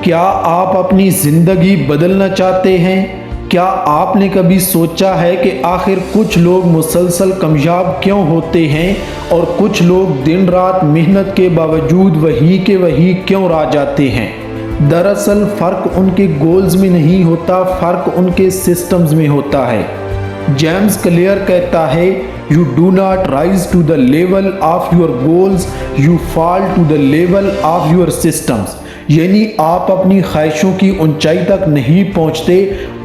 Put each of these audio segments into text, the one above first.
क्या आप अपनी ज़िंदगी बदलना चाहते हैं? क्या आपने कभी सोचा है कि आखिर कुछ लोग मुसलसल कामयाब क्यों होते हैं और कुछ लोग दिन रात मेहनत के बावजूद वही के वही क्यों रह जाते हैं? दरअसल फ़र्क उनके गोल्स में नहीं होता, फ़र्क उनके सिस्टम्स में होता है। जेम्स क्लियर कहता है, you do not rise to the level of your goals, you fall to the level of your systems. यानी आप अपनी ख्वाहिशों की ऊंचाई तक नहीं पहुंचते,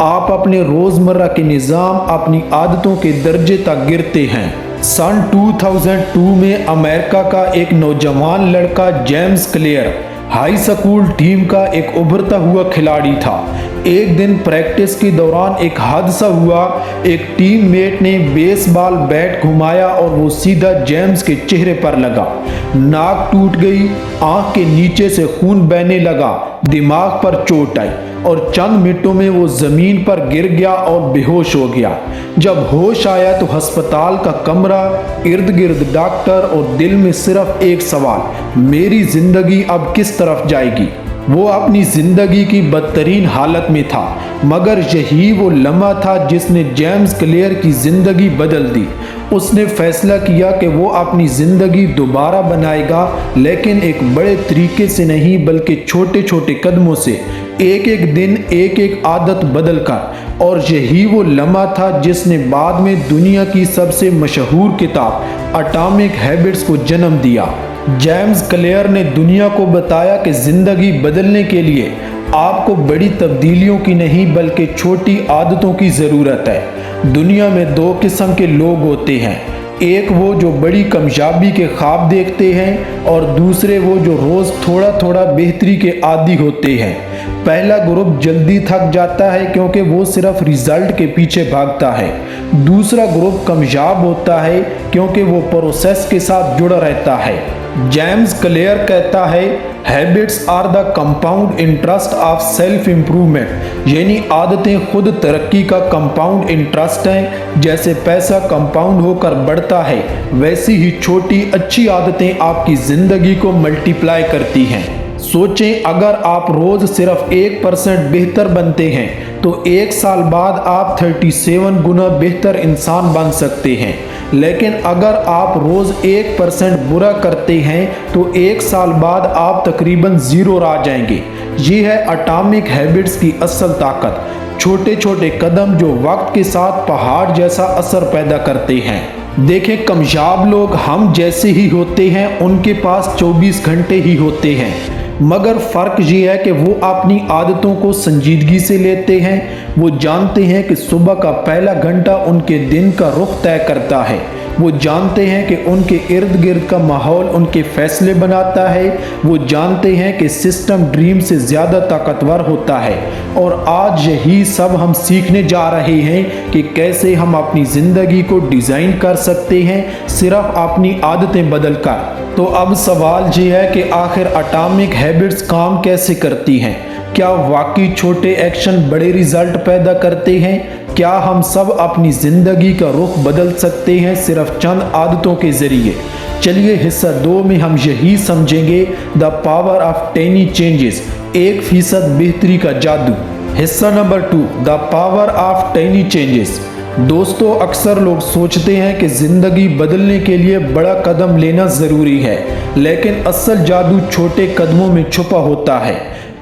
आप अपने रोज़मर्रा के निज़ाम, अपनी आदतों के दर्जे तक गिरते हैं। सन 2002 में अमेरिका का एक नौजवान लड़का James clear high school team का एक उभरता हुआ खिलाड़ी था। एक दिन प्रैक्टिस के दौरान एक हादसा हुआ। एक टीममेट ने बेसबॉल बैट घुमाया और वो सीधा जेम्स के चेहरे पर लगा। नाक टूट गई, आंख के नीचे से खून बहने लगा, दिमाग पर चोट आई और चंद मिनटों में वो ज़मीन पर गिर गया और बेहोश हो गया। जब होश आया तो अस्पताल का कमरा, इर्द गिर्द डॉक्टर और दिल में सिर्फ एक सवाल, मेरी ज़िंदगी अब किस तरफ जाएगी। वो अपनी ज़िंदगी की बदतरीन हालत में था, मगर यही वो लम्हा था जिसने जेम्स क्लियर की ज़िंदगी बदल दी। उसने फैसला किया कि वो अपनी ज़िंदगी दोबारा बनाएगा, लेकिन एक बड़े तरीके से नहीं बल्कि छोटे छोटे कदमों से, एक एक दिन एक एक आदत बदल कर। और यही वो लम्हा था जिसने बाद में दुनिया की सबसे मशहूर किताब एटॉमिक हैबिट्स को जन्म दिया। जेम्स क्लियर ने दुनिया को बताया कि ज़िंदगी बदलने के लिए आपको बड़ी तब्दीलियों की नहीं बल्कि छोटी आदतों की ज़रूरत है। दुनिया में दो किस्म के लोग होते हैं, एक वो जो बड़ी कामयाबी के ख्वाब देखते हैं और दूसरे वो जो रोज़ थोड़ा थोड़ा बेहतरी के आदी होते हैं। पहला ग्रुप जल्दी थक जाता है क्योंकि वो सिर्फ रिजल्ट के पीछे भागता है। दूसरा ग्रुप कामयाब होता है क्योंकि वो प्रोसेस के साथ जुड़ा रहता है। जेम्स क्लियर कहता है, habits are the compound interest of self improvement. यानी आदतें खुद तरक्की का कंपाउंड इंटरेस्ट हैं। जैसे पैसा कंपाउंड होकर बढ़ता है, वैसी ही छोटी अच्छी आदतें आपकी ज़िंदगी को मल्टीप्लाई करती हैं। सोचें, अगर आप रोज़ सिर्फ 1% बेहतर बनते हैं तो एक साल बाद आप 37 गुना बेहतर इंसान बन सकते हैं। लेकिन अगर आप रोज़ 1% बुरा करते हैं तो एक साल बाद आप तकरीबन 0 रह जाएंगे। ये है एटॉमिक हैबिट्स की असल ताकत, छोटे छोटे कदम जो वक्त के साथ पहाड़ जैसा असर पैदा करते हैं। देखें, कामयाब लोग हम जैसे ही होते हैं, उनके पास 24 घंटे ही होते हैं, मगर फ़र्क ये है कि वो अपनी आदतों को संजीदगी से लेते हैं। वो जानते हैं कि सुबह का पहला घंटा उनके दिन का रुख तय करता है। वो जानते हैं कि उनके इर्द गिर्द का माहौल उनके फैसले बनाता है। वो जानते हैं कि सिस्टम ड्रीम से ज़्यादा ताकतवर होता है। और आज यही सब हम सीखने जा रहे हैं कि कैसे हम अपनी ज़िंदगी को डिज़ाइन कर सकते हैं, सिर्फ अपनी आदतें बदल कर। तो अब सवाल ये है कि आखिर एटॉमिक हैबिट्स काम कैसे करती हैं? क्या वाकई छोटे एक्शन बड़े रिजल्ट पैदा करते हैं? क्या हम सब अपनी ज़िंदगी का रुख बदल सकते हैं सिर्फ चंद आदतों के ज़रिए? चलिए हिस्सा 2 में हम यही समझेंगे, the power of tiny changes, 1% बेहतरी का जादू। हिस्सा number 2, the power of tiny changes. दोस्तों, अक्सर लोग सोचते हैं कि ज़िंदगी बदलने के लिए बड़ा कदम लेना ज़रूरी है, लेकिन असल जादू छोटे कदमों में छुपा होता है।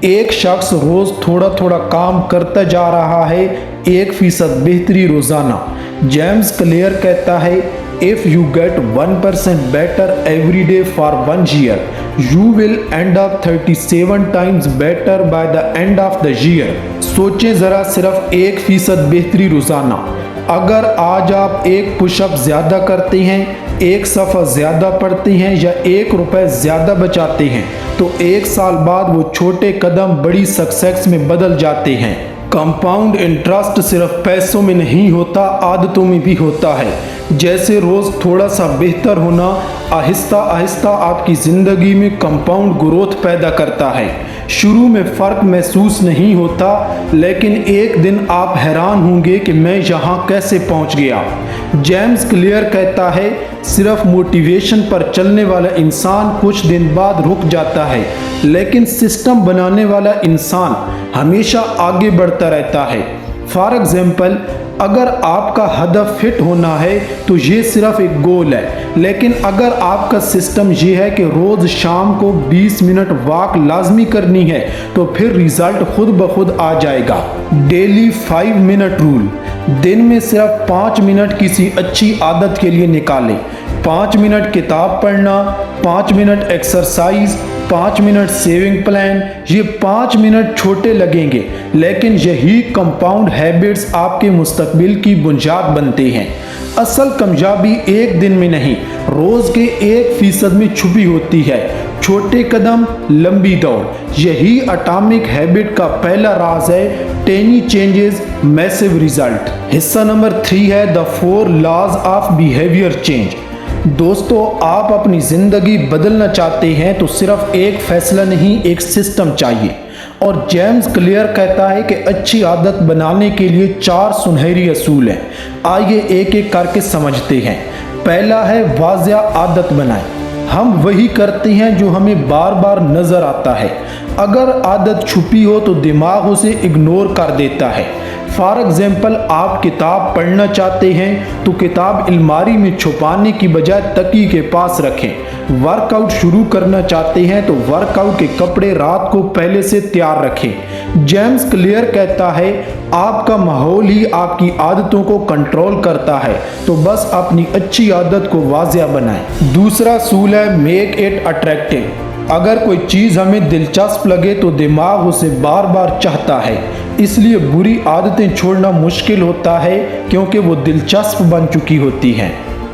एक शख्स रोज़ थोड़ा थोड़ा काम करता जा रहा है, 1% बेहतरी रोज़ाना। जेम्स क्लियर कहता है, if you get 1% better every day for 1 year, you will and up 37 times better by the end of the year. सोचें ज़रा, सिर्फ 1% बेहतरी रोज़ाना। अगर आज आप 1 पुशअप ज़्यादा करते हैं, 1 सफ़ा ज़्यादा पढ़ते हैं या 1 रुपये ज़्यादा बचाते हैं, तो 1 साल बाद वो छोटे कदम बड़ी सक्सेस में बदल जाते हैं। कंपाउंड इंटरेस्ट सिर्फ पैसों में नहीं होता, आदतों में भी होता है। जैसे रोज़ थोड़ा सा बेहतर होना आहिस्ता आहिस्ता आपकी ज़िंदगी में कंपाउंड ग्रोथ पैदा करता है। शुरू में फ़र्क महसूस नहीं होता, लेकिन एक दिन आप हैरान होंगे कि मैं यहाँ कैसे पहुँच गया। जेम्स क्लियर कहता है, सिर्फ मोटिवेशन पर चलने वाला इंसान कुछ दिन बाद रुक जाता है, लेकिन सिस्टम बनाने वाला इंसान हमेशा आगे बढ़ता रहता है। फॉर एग्जाम्पल, अगर आपका हदफ फिट होना है तो ये सिर्फ एक गोल है, लेकिन अगर आपका सिस्टम ये है कि रोज़ शाम को 20 मिनट वॉक लाजमी करनी है तो फिर रिजल्ट खुद ब खुद आ जाएगा। डेली 5 मिनट रूल, दिन में सिर्फ 5 मिनट किसी अच्छी आदत के लिए निकालें। 5 मिनट किताब पढ़ना, 5 minute exercise, 5 minute saving plan. ये 5 मिनट छोटे लगेंगे, लेकिन यही कंपाउंड हैबिट्स आपके मुस्तकबिल की बुनियाद बनते हैं। असल कामयाबी एक दिन में नहीं, रोज़ के 1% में छुपी होती है। छोटे कदम, लंबी दौड़, यही एटॉमिक हैबिट का पहला राज है। Tiny changes, massive result. हिस्सा नंबर 3 है the 4 laws of behaviour change. दोस्तों, आप अपनी ज़िंदगी बदलना चाहते हैं तो सिर्फ एक फैसला नहीं, एक सिस्टम चाहिए। और जेम्स क्लियर कहता है कि अच्छी आदत बनाने के लिए 4 सुनहरी असूल हैं। आइए एक एक करके समझते हैं। पहला है वाज़िया आदत बनाएं। हम वही करते हैं जो हमें बार बार नज़र आता है। अगर आदत छुपी हो तो दिमाग उसे इग्नोर कर देता है। फॉर एग्जाम्पल, आप किताब पढ़ना चाहते हैं तो किताब अलमारी में छुपाने की बजाय तकिए के पास रखें। वर्कआउट शुरू करना चाहते हैं तो वर्कआउट के कपड़े रात को पहले से तैयार रखें। जेम्स क्लियर कहता है, आपका माहौल ही आपकी आदतों को कंट्रोल करता है, तो बस अपनी अच्छी आदत को वाज़िया बनाएं। दूसरा असूल है मेक इट अट्रैक्टिव। अगर कोई चीज़ हमें दिलचस्प लगे तो दिमाग उसे बार बार चाहता है, इसलिए बुरी आदतें छोड़ना मुश्किल होता है क्योंकि वो दिलचस्प बन चुकी होती हैं।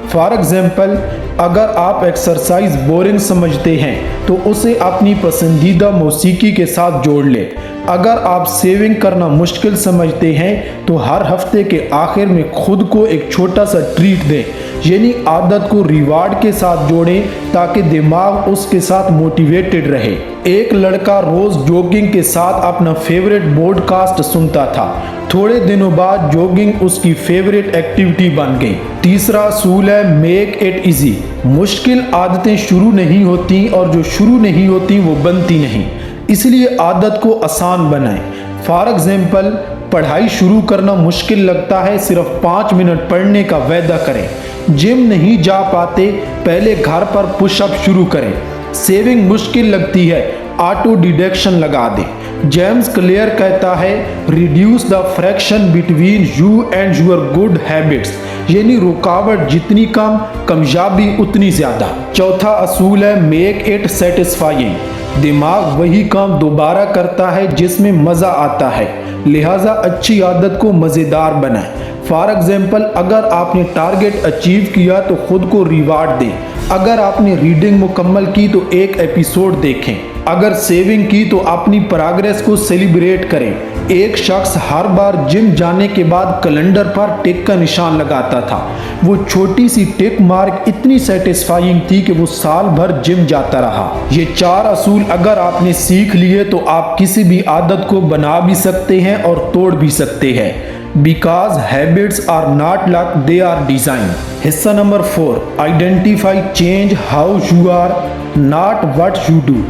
फॉर एग्जाम्पल, अगर आप एक्सरसाइज बोरिंग समझते हैं तो उसे अपनी पसंदीदा मौसीकी के साथ जोड़ लें। अगर आप सेविंग करना मुश्किल समझते हैं तो हर हफ्ते के आखिर में खुद को एक छोटा सा ट्रीट दें, यानी आदत को रिवार्ड के साथ जोड़ें ताकि दिमाग उसके साथ मोटिवेटेड रहे। एक लड़का रोज जॉगिंग के साथ अपना फेवरेट पॉडकास्ट सुनता था। थोड़े दिनों बाद जॉगिंग उसकी फेवरेट एक्टिविटी बन गई। तीसरा असूल है मेक इट इजी। मुश्किल आदतें शुरू नहीं होती और जो शुरू नहीं होती वो बनती नहीं, इसलिए आदत को आसान बनाएं। फॉर एग्जाम्पल, पढ़ाई शुरू करना मुश्किल लगता है, सिर्फ 5 मिनट पढ़ने का वायदा करें। जिम नहीं जा पाते, पहले घर पर पुशअप शुरू करें। सेविंग मुश्किल लगती है, ऑटो डिडक्शन लगा दें। जेम्स क्लियर कहता है, reduce the fraction between you and your good habits, यानी रुकावट जितनी कम, कामयाबी उतनी ज़्यादा। चौथा असूल है मेक इट सेटिस्फाइंग। दिमाग वही काम दोबारा करता है जिसमें मज़ा आता है, लिहाजा अच्छी आदत को मज़ेदार बनाएं। फॉर एग्जाम्पल, अगर आपने टारगेट अचीव किया तो खुद को रिवार्ड दें। अगर आपने रीडिंग मुकम्मल की तो एक एपिसोड देखें। अगर सेविंग की तो अपनी प्रोग्रेस को सेलिब्रेट करें। एक शख्स हर बार जिम जाने के बाद कैलेंडर पर टिक का निशान लगाता था। वो छोटी सी टिक मार्क इतनी सेटिस्फाइंग थी कि वो साल भर जिम जाता रहा। ये 4 असूल अगर आपने सीख लिए तो आप किसी भी आदत को बना भी सकते हैं और तोड़ भी सकते हैं। Because habits are not luck, they are design. हिस्सा number 4, identify change how you are, not what you do.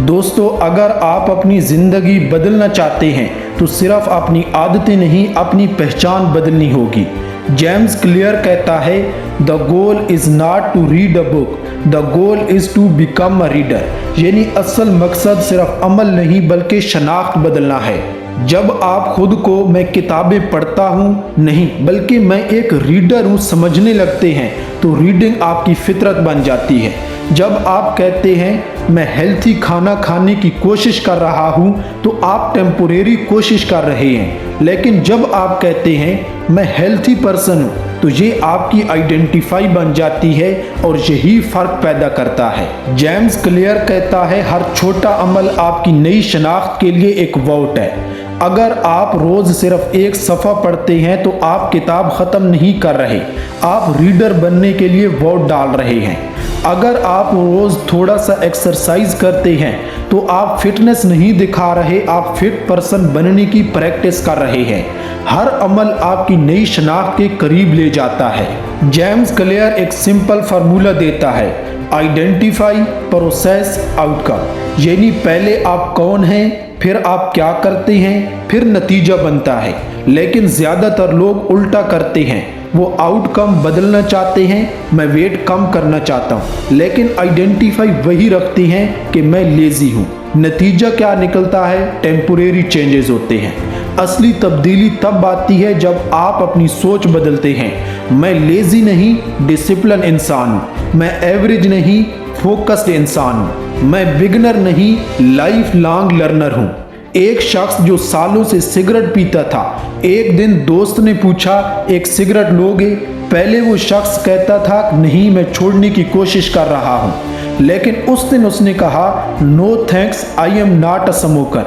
दोस्तों, अगर आप अपनी ज़िंदगी बदलना चाहते हैं तो सिर्फ अपनी आदतें नहीं, अपनी पहचान बदलनी होगी। जेम्स क्लियर कहता है, the goal is not to read a book, the goal is to become a reader, यानी असल मकसद सिर्फ अमल नहीं बल्कि शनाख्त बदलना है। जब आप खुद को मैं किताबें पढ़ता हूँ नहीं बल्कि मैं एक रीडर हूँ समझने लगते हैं तो रीडिंग आपकी फितरत बन जाती है। जब आप कहते हैं मैं हेल्थी खाना खाने की कोशिश कर रहा हूँ तो आप टेम्पोरेरी कोशिश कर रहे हैं, लेकिन जब आप कहते हैं मैं हेल्थी पर्सन हूँ तो ये आपकी आइडेंटिफाई बन जाती है और यही फ़र्क पैदा करता है। जेम्स क्लियर कहता है, हर छोटा अमल आपकी नई शनाख्त के लिए एक वोट है। अगर आप रोज़ सिर्फ एक सफ़ा पढ़ते हैं तो आप किताब ख़त्म नहीं कर रहे, आप रीडर बनने के लिए वोट डाल रहे हैं। अगर आप रोज़ थोड़ा सा एक्सरसाइज करते हैं तो आप फिटनेस नहीं दिखा रहे, आप फिट पर्सन बनने की प्रैक्टिस कर रहे हैं। हर अमल आपकी नई शनाख्त के करीब ले जाता है। जेम्स क्लियर एक सिंपल फार्मूला देता है, आइडेंटिफाई, प्रोसेस, आउटकम। यानी पहले आप कौन हैं, फिर आप क्या करते हैं, फिर नतीजा बनता है। लेकिन ज़्यादातर लोग उल्टा करते हैं, वो आउटकम बदलना चाहते हैं, मैं वेट कम करना चाहता हूँ, लेकिन आइडेंटिफाई वही रखते हैं कि मैं लेज़ी हूँ। नतीजा क्या निकलता है, टेम्पोरेरी चेंजेस होते हैं। असली तब्दीली तब आती है जब आप अपनी सोच बदलते हैं। मैं लेज़ी नहीं, डिसिप्लिन इंसान हूँ। मैं एवरेज नहीं, फोकस्ड इंसान हूँ। मैं बिगनर नहीं, लाइफ लॉन्ग लर्नर हूँ। एक शख्स जो सालों से सिगरेट पीता था, एक दिन दोस्त ने पूछा, एक सिगरेट लोगे? पहले वो शख्स कहता था, नहीं, मैं छोड़ने की कोशिश कर रहा हूँ। लेकिन उस दिन उसने कहा, no thanks, I am not a smoker.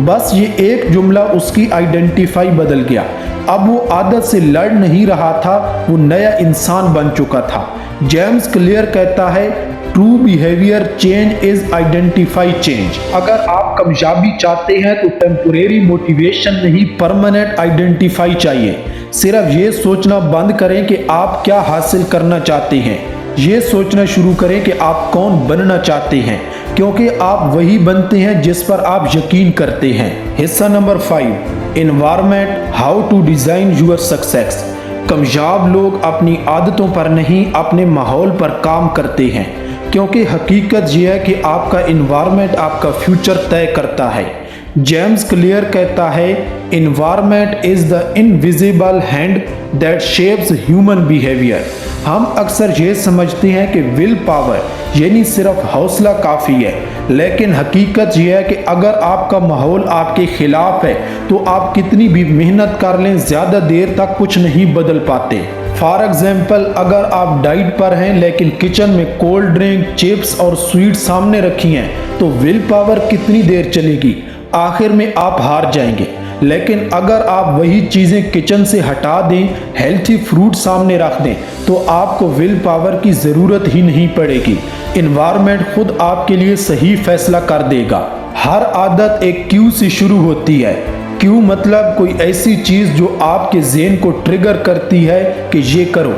बस ये एक जुमला उसकी आइडेंटिफाई बदल गया। अब वो आदत से लड़ नहीं रहा था, वो नया इंसान बन चुका था। जेम्स क्लियर कहता है, true behaviour change is identify change. अगर आप कामयाबी चाहते हैं तो टेम्पोरेरी मोटिवेशन नहीं, परमानेंट आइडेंटिफाई चाहिए। सिर्फ ये सोचना बंद करें कि आप क्या हासिल करना चाहते हैं, ये सोचना शुरू करें कि आप कौन बनना चाहते हैं, क्योंकि आप वही बनते हैं जिस पर आप यकीन करते हैं। हिस्सा number 5, environment, how to design your success. कामयाब लोग अपनी आदतों पर नहीं, अपने माहौल पर काम करते हैं, क्योंकि हकीकत यह है कि आपका एनवायरनमेंट आपका फ्यूचर तय करता है। जेम्स क्लियर कहता है, environment is the invisible hand that shapes human behaviour. हम अक्सर ये समझते हैं कि विल पावर यानी सिर्फ हौसला काफ़ी है, लेकिन हकीकत यह है कि अगर आपका माहौल आपके खिलाफ है तो आप कितनी भी मेहनत कर लें, ज़्यादा देर तक कुछ नहीं बदल पाते। फॉर एग्जाम्पल, अगर आप डाइट पर हैं लेकिन किचन में कोल्ड ड्रिंक, चिप्स और स्वीट सामने रखी हैं, तो विल पावर कितनी देर चलेगी? आखिर में आप हार जाएंगे। लेकिन अगर आप वही चीज़ें किचन से हटा दें, हेल्थी फ्रूट सामने रख दें, तो आपको विल पावर की ज़रूरत ही नहीं पड़ेगी। एनवायरनमेंट खुद आपके लिए सही फैसला कर देगा। हर आदत एक क्यू से शुरू होती है। क्यू मतलब कोई ऐसी चीज़ जो आपके ज़हन को ट्रिगर करती है कि ये करो।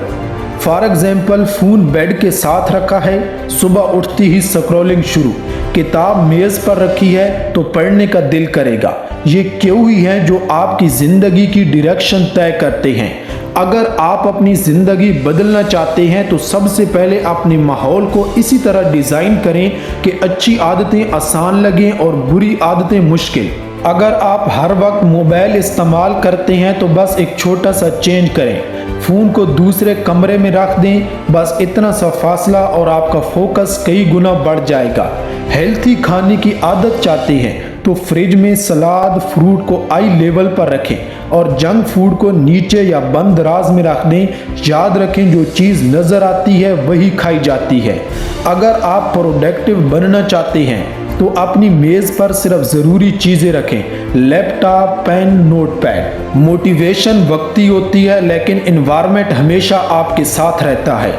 फॉर एग्जाम्पल, फ़ोन बेड के साथ रखा है, सुबह उठती ही स्क्रॉलिंग शुरू। किताब मेज़ पर रखी है तो पढ़ने का दिल करेगा। ये क्यों ही हैं जो आपकी ज़िंदगी की डायरेक्शन तय करते हैं। अगर आप अपनी ज़िंदगी बदलना चाहते हैं तो सबसे पहले अपने माहौल को इसी तरह डिज़ाइन करें कि अच्छी आदतें आसान लगें और बुरी आदतें मुश्किल। अगर आप हर वक्त मोबाइल इस्तेमाल करते हैं तो बस एक छोटा सा चेंज करें, फ़ोन को दूसरे कमरे में रख दें, बस इतना सा फासला और आपका फोकस कई गुना बढ़ जाएगा। हेल्थी खाने की आदत चाहते हैं तो फ्रिज में सलाद, फ्रूट को आई लेवल पर रखें और जंक फूड को नीचे या बंद राज में रख दें। याद रखें, जो चीज़ नज़र आती है वही खाई जाती है। अगर आप प्रोडक्टिव बनना चाहते हैं तो अपनी मेज़ पर सिर्फ ज़रूरी चीज़ें रखें, लैपटॉप, पेन, नोटपैड। मोटिवेशन वक्ती होती है, लेकिन एनवायरनमेंट हमेशा आपके साथ रहता है।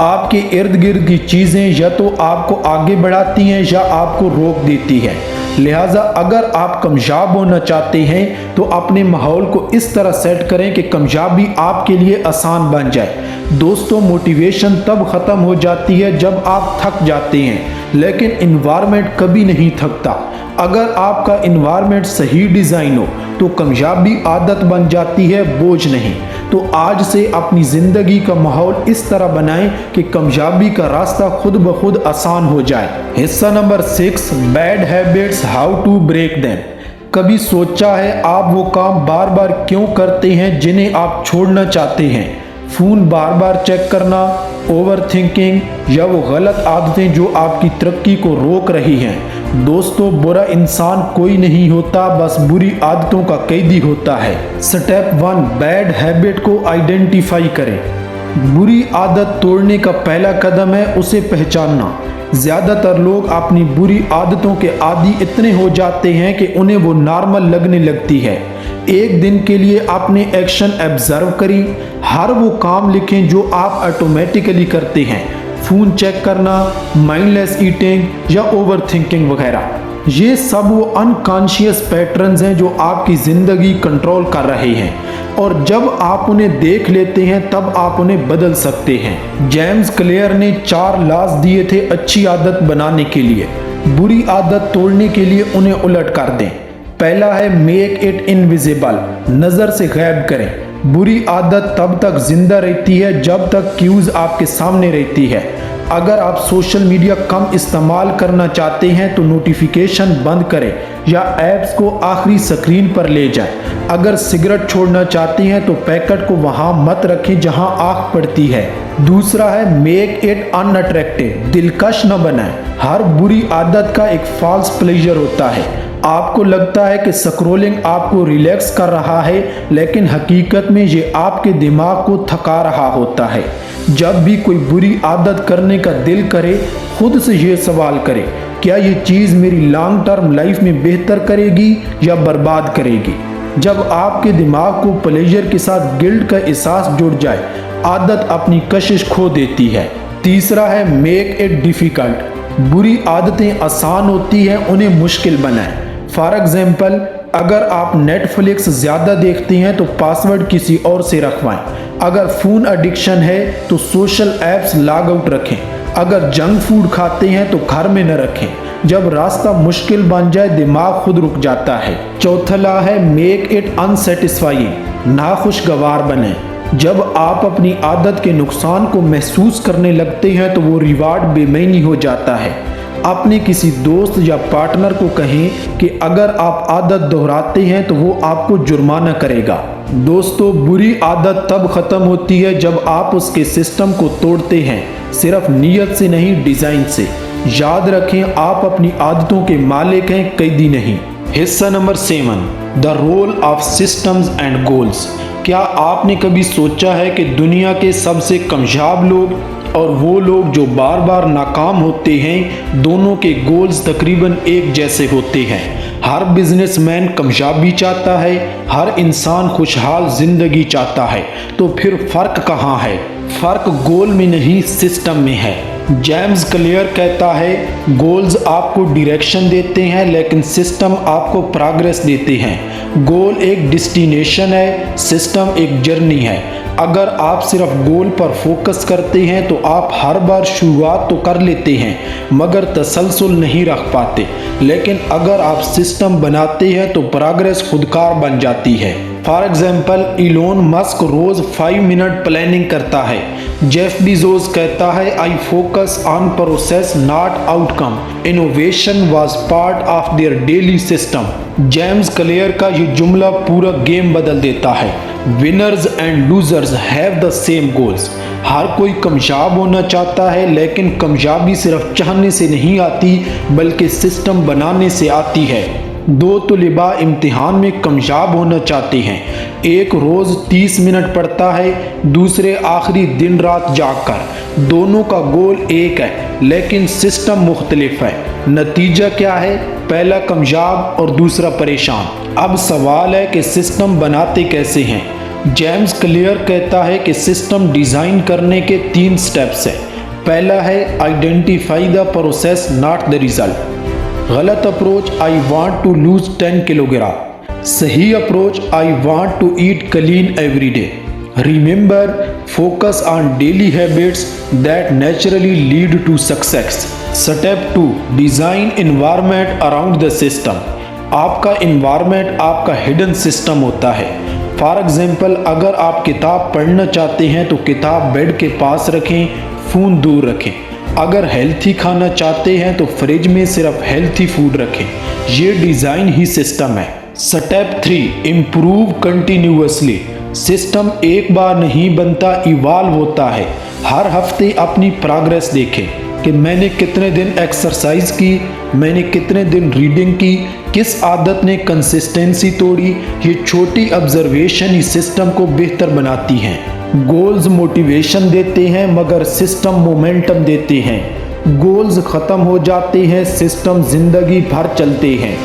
आपके इर्द गिर्द की चीज़ें या तो आपको आगे बढ़ाती हैं या आपको रोक देती हैं। लिहाजा अगर आप कामयाब होना चाहते हैं तो अपने माहौल को इस तरह सेट करें कि कामयाबी आपके लिए आसान बन जाए। दोस्तों, मोटिवेशन तब ख़त्म हो जाती है जब आप थक जाते हैं, लेकिन एनवायरनमेंट कभी नहीं थकता। अगर आपका एनवायरनमेंट सही डिज़ाइन हो तो कामयाबी आदत बन जाती है, बोझ नहीं। तो आज से अपनी ज़िंदगी का माहौल इस तरह बनाएं कि कामयाबी का रास्ता खुद ब खुद आसान हो जाए। हिस्सा number 6, bad habits, how to break them. कभी सोचा है आप वो काम बार बार क्यों करते हैं जिन्हें आप छोड़ना चाहते हैं? फ़ोन बार बार चेक करना, ओवर थिंकिंग या वो गलत आदतें जो आपकी तरक्की को रोक रही हैं। दोस्तों, बुरा इंसान कोई नहीं होता, बस बुरी आदतों का कैदी होता है। स्टेप 1, बैड हैबिट को आइडेंटिफाई करें। बुरी आदत तोड़ने का पहला कदम है उसे पहचानना। ज़्यादातर लोग अपनी बुरी आदतों के आदी इतने हो जाते हैं कि उन्हें वो नॉर्मल लगने लगती है। एक दिन के लिए अपने एक्शन ऑब्जर्व करें, हर वो काम लिखें जो आप ऑटोमेटिकली करते हैं, फ़ोन चेक करना, माइंडलेस ईटिंग या ओवर थिंकिंग वगैरह। ये सब वो अनकॉन्शियस पैटर्न्स हैं जो आपकी ज़िंदगी कंट्रोल कर रहे हैं, और जब आप उन्हें देख लेते हैं तब आप उन्हें बदल सकते हैं। जेम्स क्लियर ने 4 लॉज दिए थे अच्छी आदत बनाने के लिए। बुरी आदत तोड़ने के लिए उन्हें उलट कर दें। पहला है मेक इट इनविजिबल, नज़र से गायब करें। बुरी आदत तब तक जिंदा रहती है जब तक क्यूज़ आपके सामने रहती है। अगर आप सोशल मीडिया कम इस्तेमाल करना चाहते हैं तो नोटिफिकेशन बंद करें या ऐप्स को आखिरी स्क्रीन पर ले जाएं। अगर सिगरेट छोड़ना चाहते हैं तो पैकेट को वहां मत रखें जहां आँख पड़ती है। दूसरा है मेक इट अनअट्रैक्टिव, दिलकश न बनाएं। हर बुरी आदत का एक फॉल्स प्लेजर होता है। आपको लगता है कि स्क्रॉलिंग आपको रिलैक्स कर रहा है, लेकिन हकीकत में ये आपके दिमाग को थका रहा होता है। जब भी कोई बुरी आदत करने का दिल करे, खुद से ये सवाल करें, क्या ये चीज़ मेरी लॉन्ग टर्म लाइफ में बेहतर करेगी या बर्बाद करेगी? जब आपके दिमाग को प्लेजर के साथ गिल्ट का एहसास जुड़ जाए, आदत अपनी कशिश खो देती है। तीसरा है मेक इट डिफ़िकल्ट, बुरी आदतें आसान होती हैं, उन्हें मुश्किल बनाएं। फॉर एग्जाम्पल, अगर आप नेटफ्लिक्स ज़्यादा देखते हैं तो पासवर्ड किसी और से रखवाएं। अगर फ़ोन एडिक्शन है तो सोशल ऐप्स लॉग आउट रखें। अगर जंक फूड खाते हैं तो घर में न रखें। जब रास्ता मुश्किल बन जाए, दिमाग खुद रुक जाता है। चौथा है मेक इट अनसेटिस्फाइंग, नाखुशगवार बने। जब आप अपनी आदत के नुकसान को महसूस करने लगते हैं तो वो रिवार्ड बेमानी हो जाता है। अपने किसी दोस्त या पार्टनर को कहें कि अगर आप आदत दोहराते हैं तो वो आपको जुर्माना करेगा। दोस्तों, बुरी आदत तब ख़त्म होती है जब आप उसके सिस्टम को तोड़ते हैं, सिर्फ नीयत से नहीं, डिज़ाइन से। याद रखें, आप अपनी आदतों के मालिक हैं, कैदी नहीं। हिस्सा number 7, the role of systems and goals. क्या आपने कभी सोचा है कि दुनिया के सबसे कामयाब लोग और वो लोग जो बार बार नाकाम होते हैं, दोनों के गोल्स तकरीबन एक जैसे होते हैं। हर बिजनेसमैन कामयाबी चाहता है, हर इंसान खुशहाल जिंदगी चाहता है। तो फिर फ़र्क कहाँ है? फ़र्क गोल में नहीं, सिस्टम में है। जेम्स क्लियर कहता है, गोल्स आपको डायरेक्शन देते हैं लेकिन सिस्टम आपको प्रोग्रेस देते हैं। गोल एक डेस्टिनेशन है, सिस्टम एक जर्नी है। अगर आप सिर्फ गोल पर फोकस करते हैं तो आप हर बार शुरुआत तो कर लेते हैं मगर तसलसल नहीं रख पाते, लेकिन अगर आप सिस्टम बनाते हैं तो प्रोग्रेस खुदकार बन जाती है। फॉर एग्जाम्पल, इलोन मस्क रोज 5 मिनट प्लानिंग करता है। जेफ बेज़ोस कहता है, I focus on process not outcome. Innovation was part of their daily system. James Clear का ये जुमला पूरा गेम बदल देता है। Winners and losers have the same goals. हर कोई कामयाब होना चाहता है, लेकिन कामयाबी सिर्फ चाहने से नहीं आती बल्कि सिस्टम बनाने से आती है। 2 तलिबा इम्तिहान में कामयाब होना चाहते हैं। एक रोज़ 30 मिनट पढ़ता है, दूसरे आखिरी दिन रात जागकर। दोनों का गोल एक है लेकिन सिस्टम मुख्तलिफ है। नतीजा क्या है? पहला कामयाब और दूसरा परेशान। अब सवाल है कि सिस्टम बनाते कैसे हैं? जेम्स क्लियर कहता है कि सिस्टम डिज़ाइन करने के 3 स्टेप्स हैं। पहला है identify the process not the result. गलत approach, I want to lose 10 kilogram. सही approach, I want to eat clean every day. Remember, focus on daily habits that naturally lead to success. Step 2, design environment around the system. आपका environment आपका hidden system होता है। For example, अगर आप किताब पढ़ना चाहते हैं तो किताब बेड के पास रखें, फ़ोन दूर रखें। अगर हेल्थी खाना चाहते हैं तो फ्रिज में सिर्फ हेल्थी फूड रखें। ये डिज़ाइन ही सिस्टम है। Step 3, improve continuously. सिस्टम एक बार नहीं बनता, इवॉल्व होता है। हर हफ्ते अपनी प्रोग्रेस देखें कि मैंने कितने दिन एक्सरसाइज की, मैंने कितने दिन रीडिंग की, किस आदत ने कंसिस्टेंसी तोड़ी। ये छोटी ऑब्जर्वेशन ही सिस्टम को बेहतर बनाती हैं। गोल्स मोटिवेशन देते हैं मगर सिस्टम मोमेंटम देते हैं। गोल्स ख़त्म हो जाते हैं, सिस्टम ज़िंदगी भर चलते हैं।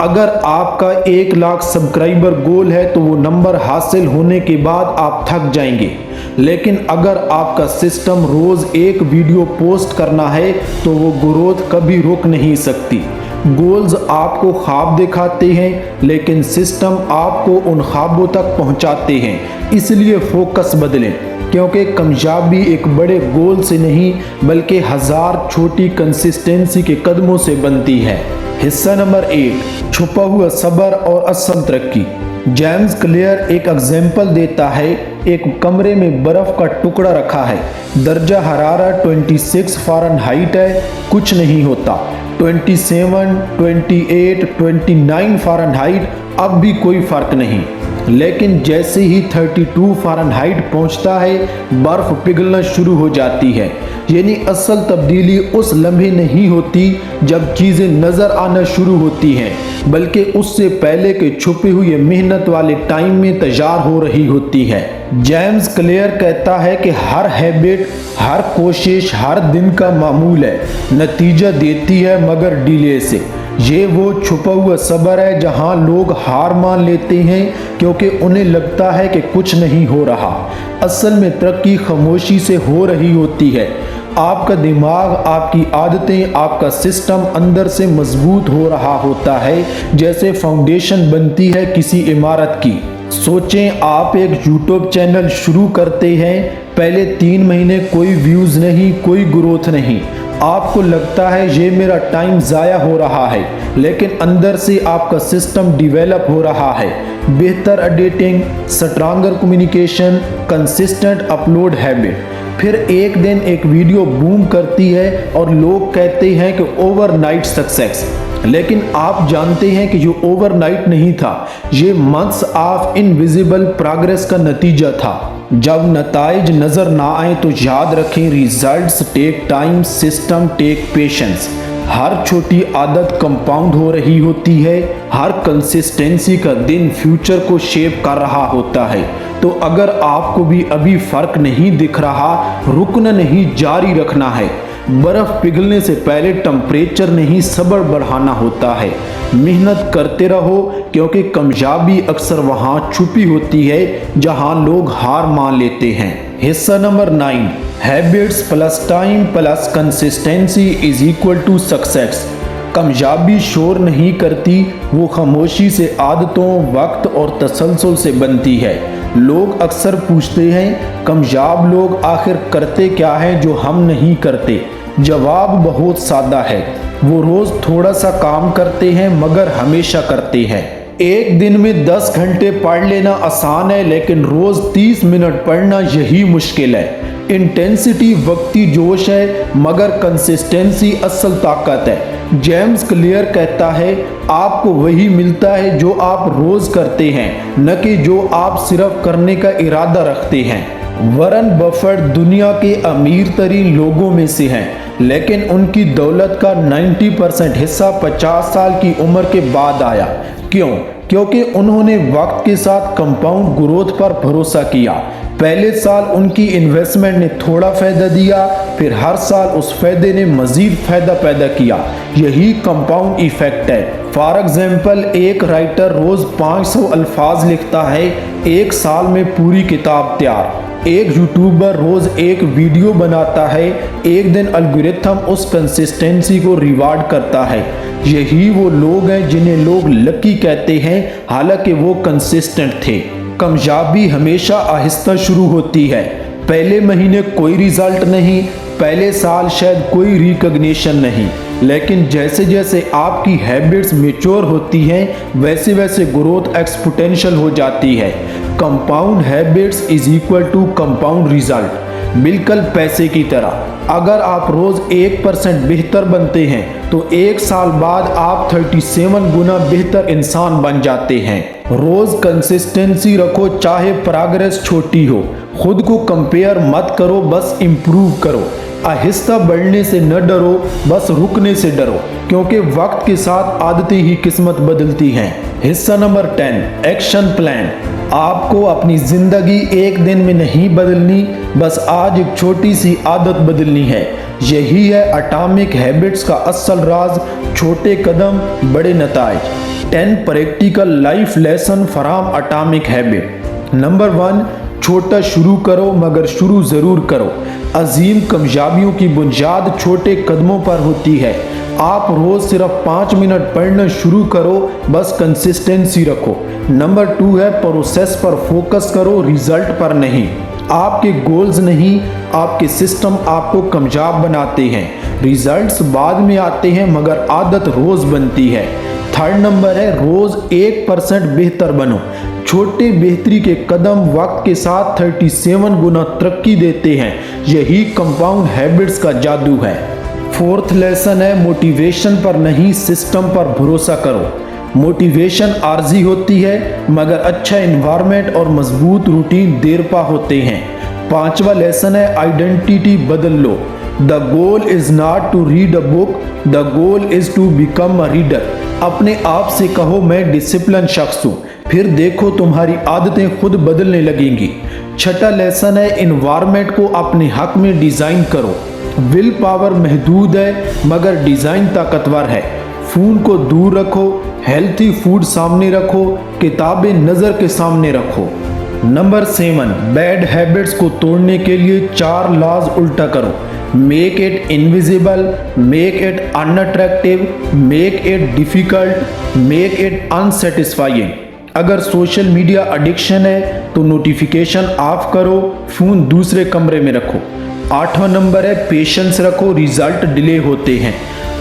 अगर आपका 1 लाख सब्सक्राइबर गोल है तो वो नंबर हासिल होने के बाद आप थक जाएंगे, लेकिन अगर आपका सिस्टम रोज़ एक वीडियो पोस्ट करना है तो वो ग्रोथ कभी रुक नहीं सकती। गोल्स आपको ख्वाब दिखाते हैं, लेकिन सिस्टम आपको उन ख्वाबों तक पहुंचाते हैं। इसलिए फोकस बदलें, क्योंकि कामयाबी एक बड़े गोल से नहीं बल्कि हजार छोटी कंसिस्टेंसी के कदमों से बनती है। हिस्सा नंबर 8, छुपा हुआ सब्र और असल तरक्की। जेम्स क्लियर एक एग्जाम्पल देता है। एक कमरे में बर्फ का टुकड़ा रखा है, दर्जा हरारत 26 फ़ारेनहाइट है, कुछ नहीं होता। 27, 28, 29 फ़ारेनहाइट, अब भी कोई फर्क नहीं। लेकिन जैसे ही 32 फ़ारेनहाइट पहुंचता है, बर्फ पिघलना शुरू हो जाती है। यानी असल तब्दीली उस लम्हे नहीं होती जब चीज़ें नज़र आना शुरू होती हैं, बल्कि उससे पहले के छुपे हुए मेहनत वाले टाइम में तैयार हो रही होती है। जेम्स क्लियर कहता है कि हर हैबिट, हर कोशिश, हर दिन का मामूल है, नतीजा देती है मगर डिले से। ये वो छुपा हुआ सब्र है जहां लोग हार मान लेते हैं क्योंकि उन्हें लगता है कि कुछ नहीं हो रहा। असल में तरक्की खामोशी से हो रही होती है। आपका दिमाग, आपकी आदतें, आपका सिस्टम अंदर से मजबूत हो रहा होता है, जैसे फाउंडेशन बनती है किसी इमारत की। सोचें, आप एक यूट्यूब चैनल शुरू करते हैं, पहले 3 महीने कोई व्यूज़ नहीं, कोई ग्रोथ नहीं। आपको लगता है ये मेरा टाइम ज़ाया हो रहा है, लेकिन अंदर से आपका सिस्टम डिवेलप हो रहा है। बेहतर editing, stronger communication, consistent upload habit. फिर एक दिन एक वीडियो बूम करती है और लोग कहते हैं कि ओवरनाइट सक्सेस। लेकिन आप जानते हैं कि ये ओवरनाइट नहीं था, ये मंथ्स ऑफ इनविजिबल प्रोग्रेस का नतीजा था। जब नताइज नज़र ना आए तो याद रखें, results take time, system take patience. हर छोटी आदत कंपाउंड हो रही होती है, हर कंसिस्टेंसी का दिन फ्यूचर को शेप कर रहा होता है। तो अगर आपको भी अभी फर्क नहीं दिख रहा, रुकना नहीं, जारी रखना है। बर्फ पिघलने से पहले टेम्परेचर नहीं, सब्र बढ़ाना होता है। मेहनत करते रहो, क्योंकि कामयाबी अक्सर वहां छुपी होती है जहां लोग हार मान लेते हैं। हिस्सा number 9, habits plus time plus consistency is equal to success. कामयाबी शोर नहीं करती, वो खामोशी से आदतों, वक्त और तसलसल से बनती है। लोग अक्सर पूछते हैं, कामयाब लोग आखिर करते क्या है जो हम नहीं करते? जवाब बहुत सादा है, वो रोज थोड़ा सा काम करते हैं मगर हमेशा करते हैं। एक दिन में 10 घंटे पढ़ लेना आसान है, लेकिन रोज 30 मिनट पढ़ना यही मुश्किल है। इंटेंसिटी वक्ती जोश है, मगर कंसिस्टेंसी असल ताकत है। जेम्स क्लियर कहता है, आपको वही मिलता है जो आप रोज करते हैं, न कि जो आप सिर्फ करने का इरादा रखते हैं। वॉरेन बफेट दुनिया के अमीर तरीन लोगों में से हैं, लेकिन उनकी दौलत का 90% हिस्सा 50 साल की उम्र के बाद आया। क्यों? क्योंकि उन्होंने वक्त के साथ कंपाउंड ग्रोथ पर भरोसा किया। पहले साल उनकी इन्वेस्टमेंट ने थोड़ा फायदा दिया, फिर हर साल उस फायदे ने मजीद फायदा पैदा किया। यही कंपाउंड इफेक्ट है। फॉर एग्जाम्पल, एक राइटर रोज 500 अल्फाज लिखता है, एक साल में पूरी किताब तैयार। एक यूट्यूबर रोज एक वीडियो बनाता है, एक दिन एल्गोरिथम उस कंसिस्टेंसी को रिवार्ड करता है। यही वो लोग हैं जिन्हें लोग लकी कहते हैं, हालांकि वो कंसिस्टेंट थे। कामयाबी हमेशा आहिस्ता शुरू होती है। पहले महीने कोई रिजल्ट नहीं, पहले साल शायद कोई रिकॉग्निशन नहीं, लेकिन जैसे जैसे आपकी हैबिट्स मैच्योर होती हैं, वैसे वैसे ग्रोथ एक्सपोनेंशियल हो जाती है। Compound habits is equal to compound result. बिल्कुल पैसे की तरह, अगर आप रोज 1% बेहतर बनते हैं तो एक साल बाद आप 37 गुना बेहतर इंसान बन जाते हैं। रोज कंसिस्टेंसी रखो, चाहे प्रोग्रेस छोटी हो। खुद को कंपेयर मत करो, बस इम्प्रूव करो। आहिस्ता बढ़ने से न डरो, बस रुकने से डरो, क्योंकि वक्त के साथ आदतें ही किस्मत बदलती हैं। हिस्सा नंबर 10, एक्शन प्लान। आपको अपनी जिंदगी एक दिन में नहीं बदलनी, बस आज एक छोटी सी आदत बदलनी है। यही है एटॉमिक हैबिट्स का असल राज, छोटे कदम बड़े नताइज। 10 practical life lesson from atomic habit. Number 1, छोटा शुरू करो, मगर शुरू जरूर करो। अजीम कामयाबियों की बुनियाद छोटे कदमों पर होती है। आप रोज सिर्फ 5 मिनट पढ़ना शुरू करो, बस कंसिस्टेंसी रखो। नंबर 2 है प्रोसेस पर फोकस करो, रिजल्ट पर नहीं। आपके गोल्स नहीं, आपके सिस्टम आपको कामयाब बनाते हैं। रिजल्ट्स बाद में आते हैं मगर आदत रोज बनती है। थर्ड नंबर है रोज 1% बेहतर बनो। छोटे बेहतरी के कदम वक्त के साथ 37 गुना तरक्की देते हैं। यही कंपाउंड हैबिट्स का जादू है। फोर्थ लेसन है मोटिवेशन पर नहीं, सिस्टम पर भरोसा करो। मोटिवेशन आर्जी होती है मगर अच्छा एनवायरनमेंट और मजबूत रूटीन देरपा होते हैं। पांचवा लेसन है आइडेंटिटी बदल लो। The goal is not to read a book, the goal is to become a reader. अपने आप से कहो मैं डिसिप्लिन शख्स हूँ, फिर देखो तुम्हारी आदतें खुद बदलने लगेंगी। छठा लेसन है एनवायरनमेंट को अपने हक में डिजाइन करो। विल पावर महदूद है मगर डिजाइन ताकतवर है। फोन को दूर रखो, हेल्थी फूड सामने रखो, किताबें नजर के सामने रखो। नंबर 7 बैड हैबिट्स को तोड़ने के लिए 4 लॉज उल्टा करो। Make it invisible, make it unattractive, make it difficult, make it unsatisfying. अगर सोशल मीडिया एडिक्शन है तो नोटिफिकेशन ऑफ करो, फोन दूसरे कमरे में रखो। 8वां नंबर है पेशेंस रखो, रिजल्ट डिले होते हैं।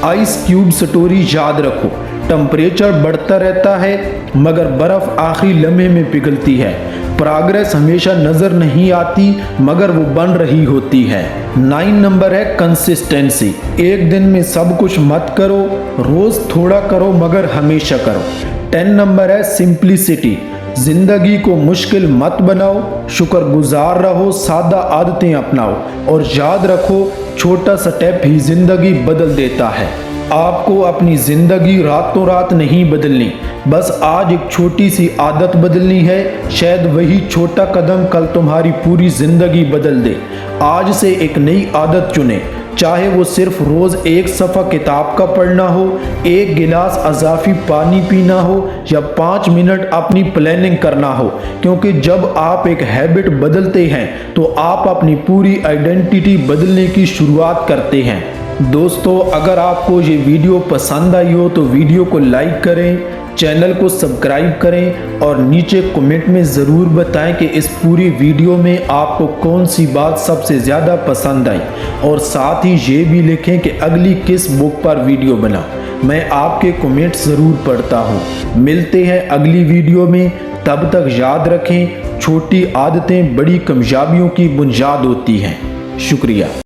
आइस क्यूब स्टोरी याद रखो, टेम्परेचर बढ़ता रहता है मगर बर्फ आखिरी लम्हे में पिघलती है। प्रोग्रेस हमेशा नजर नहीं आती मगर वो बन रही होती है। 9 नंबर है कंसिस्टेंसी। एक दिन में सब कुछ मत करो, रोज थोड़ा करो मगर हमेशा करो। 10 नंबर है सिंप्लिसिटी। जिंदगी को मुश्किल मत बनाओ, शुक्रगुजार रहो, सादा आदतें अपनाओ और याद रखो छोटा स्टेप ही जिंदगी बदल देता है। आपको अपनी जिंदगी रातों रात नहीं बदलनी, बस आज एक छोटी सी आदत बदलनी है। शायद वही छोटा कदम कल तुम्हारी पूरी जिंदगी बदल दे। आज से एक नई आदत चुने, चाहे वो सिर्फ रोज एक सफ़ा किताब का पढ़ना हो, एक गिलास अज़ाफ़ी पानी पीना हो या 5 मिनट अपनी प्लानिंग करना हो। क्योंकि जब आप एक हैबिट बदलते हैं तो आप अपनी पूरी आइडेंटिटी बदलने की शुरुआत करते हैं। दोस्तों, अगर आपको ये वीडियो पसंद आई हो तो वीडियो को लाइक करें, चैनल को सब्सक्राइब करें और नीचे कमेंट में ज़रूर बताएं कि इस पूरी वीडियो में आपको कौन सी बात सबसे ज़्यादा पसंद आई और साथ ही ये भी लिखें कि अगली किस बुक पर वीडियो बना। मैं आपके कमेंट ज़रूर पढ़ता हूँ। मिलते हैं अगली वीडियो में, तब तक याद रखें छोटी आदतें बड़ी कामयाबियों की बुनियाद होती हैं। शुक्रिया।